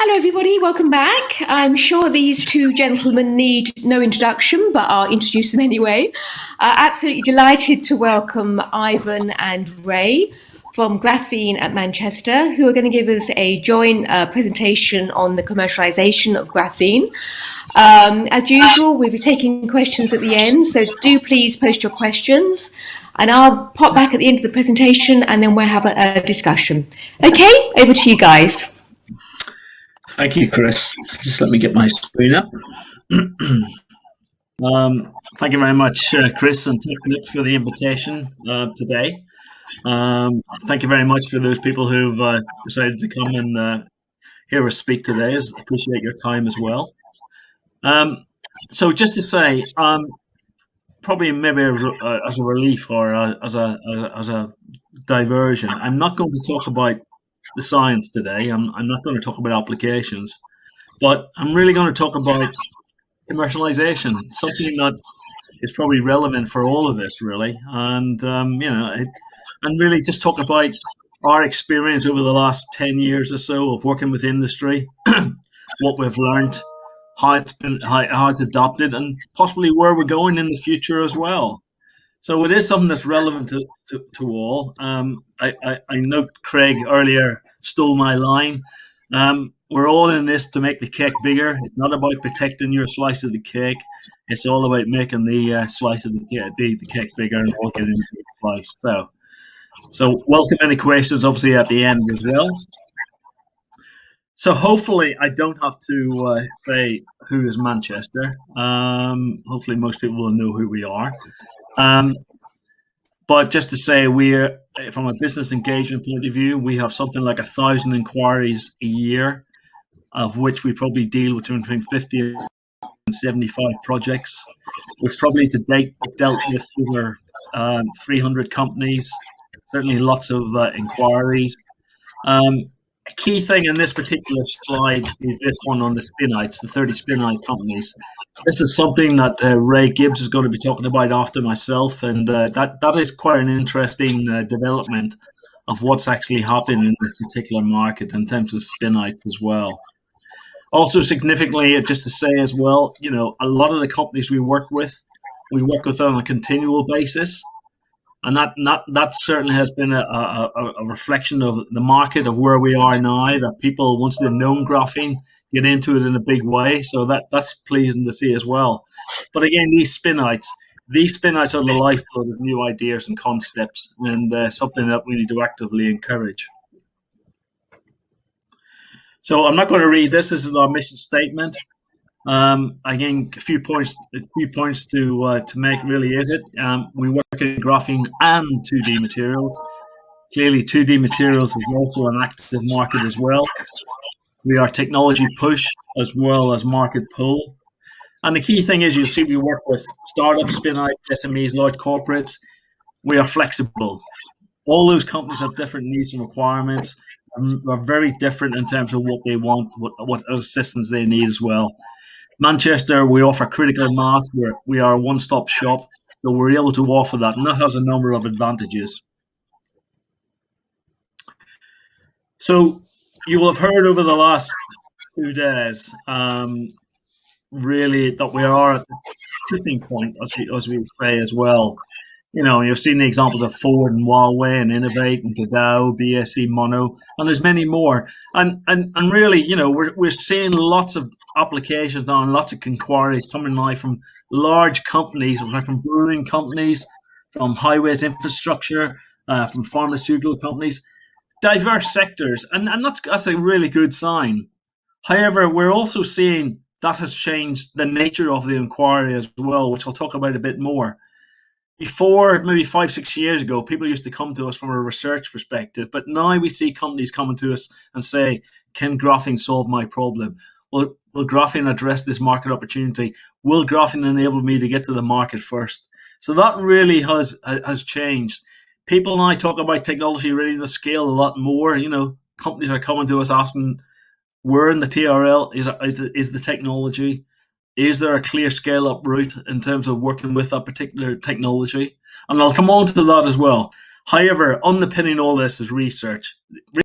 Hello, everybody. Welcome back. I'm sure these two gentlemen need no introduction, but I'll introduce them anyway. Absolutely delighted to welcome Ivan and Ray from Graphene at Manchester, who are going to give us a joint presentation on the commercialization of graphene. As usual, we'll be taking questions at the end, so do please post your questions, and I'll pop back at the end of the presentation, and then we'll have a discussion. Okay, over to you guys. Thank you, Chris. Just let me get my screen up. Thank you very much, Chris and Nick, for the invitation today. Thank you very much for those people who've decided to come and hear us speak today. I appreciate your time as well. So just to say, probably maybe as a relief or as a diversion, I'm not going to talk about the science today. I'm not going to talk about applications, but I'm really going to talk about commercialization, something that is probably relevant for all of us, really, and and really just talk about our experience over the last 10 years or so of working with industry, what we've learned, how it's adopted, and possibly where we're going in the future as well. So it is something that's relevant to all. I know Craig earlier stole my line. We're all in this to make the cake bigger. It's not about protecting your slice of the cake. It's all about making the slice of the cake bigger and all getting into the slice. So welcome any questions, obviously, at the end as well. So hopefully I don't have to say who is Manchester. Hopefully most people will know who we are. But just to say, we're from a business engagement point of view, we have something like 1,000 inquiries a year, of which we probably deal with between 50 and 75 projects. We've probably to date dealt with over 300 companies, certainly lots of inquiries. A key thing in this particular slide is this one on the spin-outs, the 30 spin-out companies. This is something that Ray Gibbs is going to be talking about after myself, and that is quite an interesting development of what's actually happening in this particular market in terms of spin-outs as well. Also significantly, just to say as well, a lot of the companies we work with on a continual basis. And that certainly has been a reflection of the market of where we are now, that people, once they've known graphene, get into it in a big way. So that's pleasing to see as well. But again, these spin-outs are the lifeblood of new ideas and concepts, and something that we need to actively encourage. So I'm not going to read this. This is our mission statement. Again, a few points to make really is it. We work in graphene and 2D materials. Clearly, 2D materials is also an active market as well. We are technology push as well as market pull. And the key thing is, you'll see we work with startups, spin-out, SMEs, large corporates. We are flexible. All those companies have different needs and requirements. Are very different in terms of what they want, what assistance they need as well. Manchester, we offer critical mass. We are a one-stop shop, so we're able to offer that, and that has a number of advantages. So you will have heard over the last 2 days, really, that we are at the tipping point, as we say as well. You've seen the examples of Ford and Huawei and Innovate and Dow, BSE, Mono, and there's many more. And really, we're seeing lots of applications now and lots of inquiries coming now from large companies, from brewing companies, from highways infrastructure, from pharmaceutical companies, diverse sectors, and that's a really good sign. However, we're also seeing that has changed the nature of the inquiry as well, which I'll talk about a bit more. Before, maybe 5-6 years ago, people used to come to us from a research perspective, but now we see companies coming to us and say, can graphene solve my problem? Will graphene address this market opportunity? Will graphene enable me to get to the market first? So that really has changed. People now talk about technology readiness scale a lot more. Companies are coming to us asking, where in the TRL is the technology? Is there a clear scale-up route in terms of working with that particular technology? And I'll come on to that as well. However, underpinning all this is research.